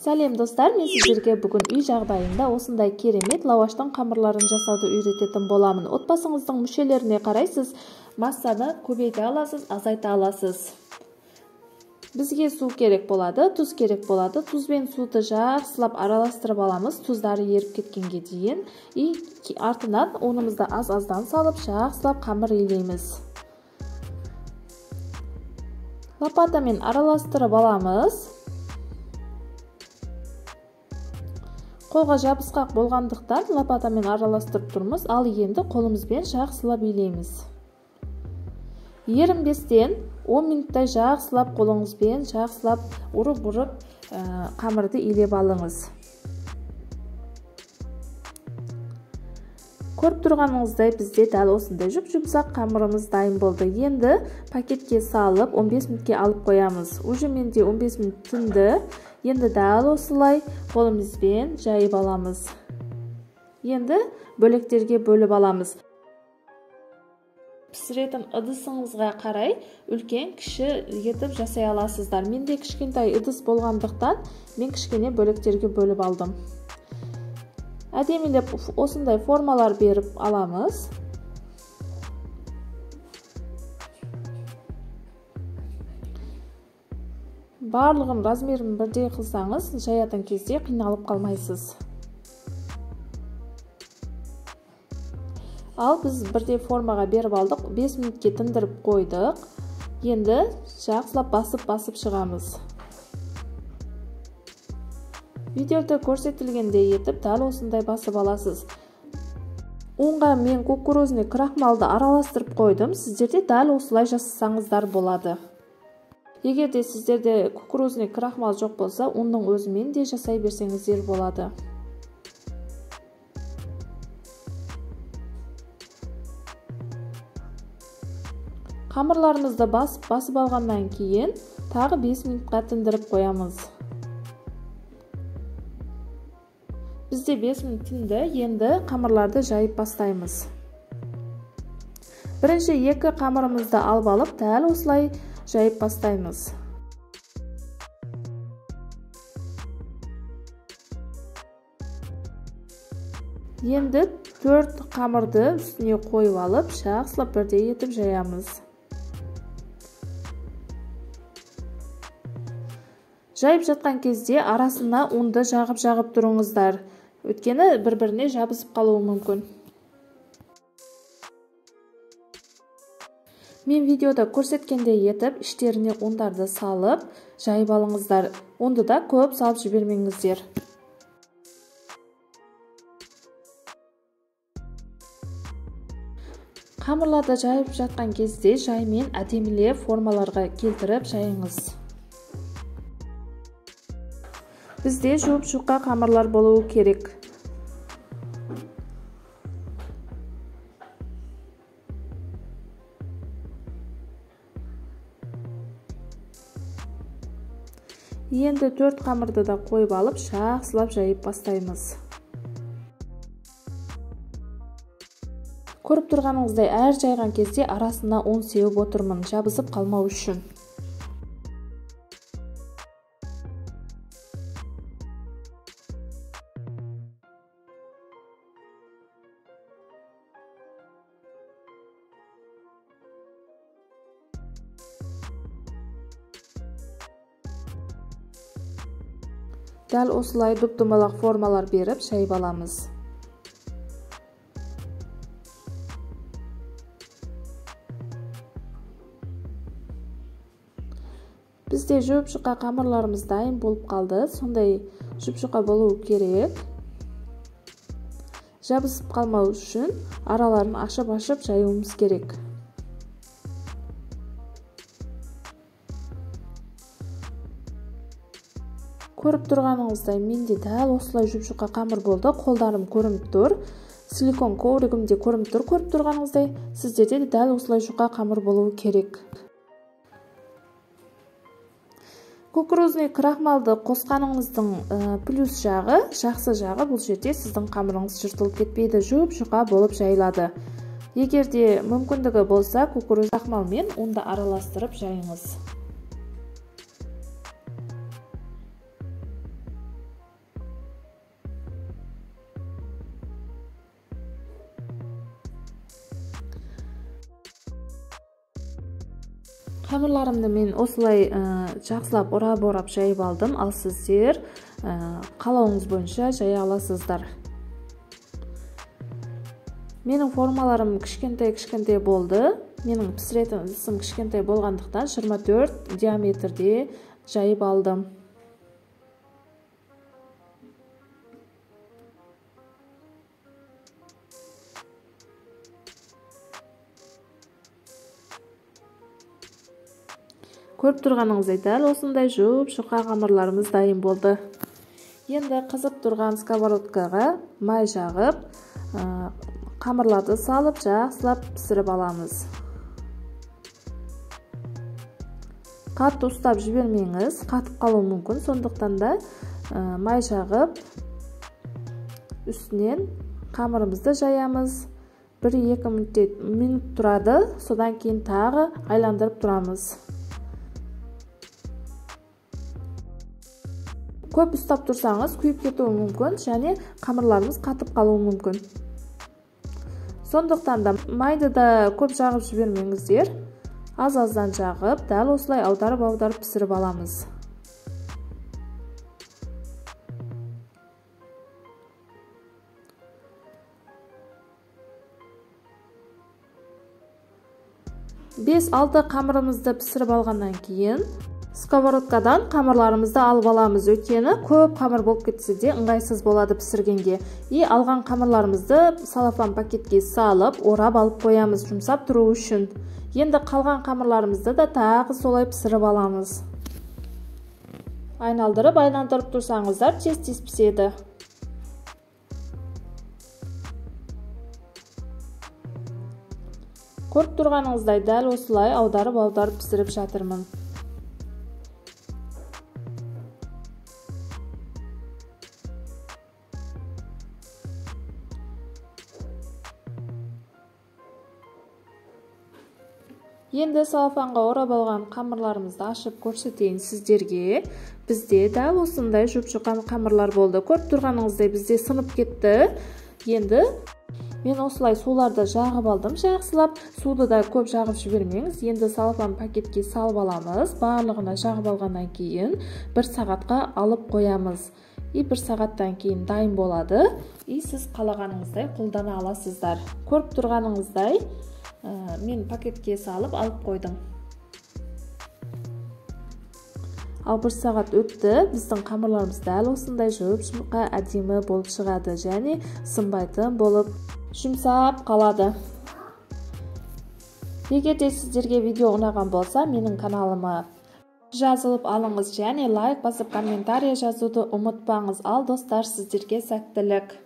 Сәлем достар, мен сіздерге бүгін үй жағдайында осындай керемет лауаштың қамырларын жасауды үйрететін боламын. Отбасыңыздың мүшелеріне қарай сіз массаны көбейте аласыз, азайта аласыз. Бізге су керек болады, тұз керек болады. Тұз бен суды жақсылап араластырып аламыз, тұздары еріп кеткенге дейін. Артынан ұнымызды аз-аздан салып, жақсылап қамыр илейміз. Лопатамен араластырып аламыз. Қолға жабысқақ болғандықтан лопатамен араластырып тұрмыз, ал енді қолымызбен жақсылап илейміз. 25-тен 10 минуттай жақсылап қолыңызбен жақсылап ұрып қамырды илеп алыңыз. Көріп тұрғаныңыздай бізде дәл осындай жұп-жұмсақ қамырымыз дайын болды. Енді пакетке салып 15 минутке алып қоямыз. Уже менде 15 минут тынды. Енді дәл осылай қолымызбен жайып аламыз. Енді бөлектерге бөліп аламыз. Пісіретін ыдысыңызға қарай үлкен кіші етіп жасай аласыздар. Менде кішкентай ыдыс болғандықтан мен кішкене бөлектерге бөліп алдым. Әдемілеп осындай формалар беріп аламыз. Барлығын размерін бірдей қылсаңыз, жаятын кезде қиналып қалмайсыз. Ал біз бірдей формаға беріп алдық, 5 минутке тындырып қойдық. Енді жақсылап басып шығамыз. Видеода көрсетілгендей етіп, дәл осындай басып аласыз. Ұнға мен кукурузный крахмалды араластырып қойдым. Сіздерде дәл осылай жасасаңыздар болады. Егер де сіздерде кукурузный крахмал жоқ болса, ұнның өзімен де жасай берсеңіздер болады. Қамырларымызды басып алғаннан кейін тағы 5 минутқа тындырып қоямыз. Бізде 5 минут тынды, енді қамырларды жайып бастаймыз. Бірінші 2 қамырымызды алып алып, дәл осылай жайып бастаймыз. Енді 4 қамырды үстіне қойып алып, жақсылап бірдей етіп жаямыз. Жайып жатқан кезде арасына ұнды жағып тұрыңыздар. Өйткені бір-біріне жабысып қалуы мүмкін. Мен видеода көрсеткендей етіп, іштеріне ұндарды салып, жайып алыңыздар. Ұнды да көп салып жібермеңіздер. Қамырларды жайып жатқан кезде жаймен әдемілеп формаларға келтіріп жайыңыз. Бізде жұп-жұқа қамырлар болуы керек. Енді 4 қамырды да қойып алып, жақсылап жайып бастаймыз. Көріп тұрғаныңыздай әр жайған кезде арасына ұн сеуіп отырмын, жабысып қалмау үшін. Дәл осылай доп-домалақ формалар беріп жайып аламыз. Бізде жұп-жұқа қамырларымыз дайын болып қалды. Сондай жұп-жұқа болуы керек. Жабысып қалмау үшін араларын ашып жаюымыз керек. Көріп тұрғаныңыздай менде дәл осылай жұп-жұқа қамыр болды. Қолдарым көрініп тұр. Силикон ковригім де көрініп тұр. Көріп тұрғаныңыздай сіздерде де дәл осылай жұқа қамыр болуы керек. Кукурузный крахмалды қосқаныңыздың плюс жағы, жақсы жағы бұл жерде сіздің қамырыңыз жыртылып кетпейді, жұп-жұқа болып жайылады. Егер де мүмкіндігі болса, кукурузный крахмалмен ұнды араластырып жайыңыз. Қамырларымды мен осылай жақсылап орап жайып алдым. Ал сіздер қалауыңыз бойынша жая аласыздар. Менің формаларым кішкентай болды. Менің пісіретін ыдысым кішкентай болғандықтан 24 диаметрде жайып алдым. Көріп тұрғаныңыздай дәл осындай жұп-жұқа қамырларымыз дайын болды. Енді қызып тұрған сковородкаға май жағып, қамырларды салып, жақсылап пісіріп аламыз. Қатты ұстап жібермеңіз, қатып қалуы мүмкін. Сондықтан да май жағып, үстінен қамырымызды жаямыз. 1-2 минут тұрады, содан кейін тағы айландырып тұрамыз. Көп ұстап тұрсаңыз күйіп кетуі мүмкін, және қамырларымыз қатып қалуы мүмкін. Сондықтан да майды да көп жағып жібермеңіздер. Аз-аздан жағып, дәл осылай аударып пісіріп аламыз. Бес-алты қамырымызды пісіріп алғаннан кейін сковородкадан қамырларымызды алып аламыз. Өйткені көп қамыр болып кетсе де ыңғайсыз болады пісіргенге. Алған қамырларымызды салафан пакетке салып, орап алып қоямыз, жұмсап тұру үшін. Енді қалған қамырларымызды да тағы солай пісіріп аламыз. Айландырып тұрсаңыздар тез піседі. Көріп тұрғаныңыздай дәл осылай аударып пісіріп жатырмын. Енді салафанға орап алған қамырларымызды ашып көрсетейін сіздерге. Бізде дәл осындай жұп-жұқа қамырлар болды. Көріп тұрғаныңыздай бізде сынып кетті. Енді мен осылай суларды жағып алдым, жақсылап. Суды да көп жағып жібермеңіз. Енді салафан пакетке салып аламыз. Барлығына жағып алғаннан кейін 1 сағатқа алып қоямыз. 1 сағаттан кейін дайын болады. Сіз қалағаныңыздай қолдана аласыздар. Көріп тұрғаныңыздай мен пакетке салып алып қойдым. Ал 1 сағат өтті, біздің қамырларымыз дәл осындай жұп-жұқа әдемі болып шығады, және сынбайтын болып жұмсап қалады. Егер де сіздерге видео ұнаған болса, менің каналыма жазылып алыңыз, және лайк басып комментарий жазуды ұмытпаңыз. Ал достар, сіздерге сәттілік.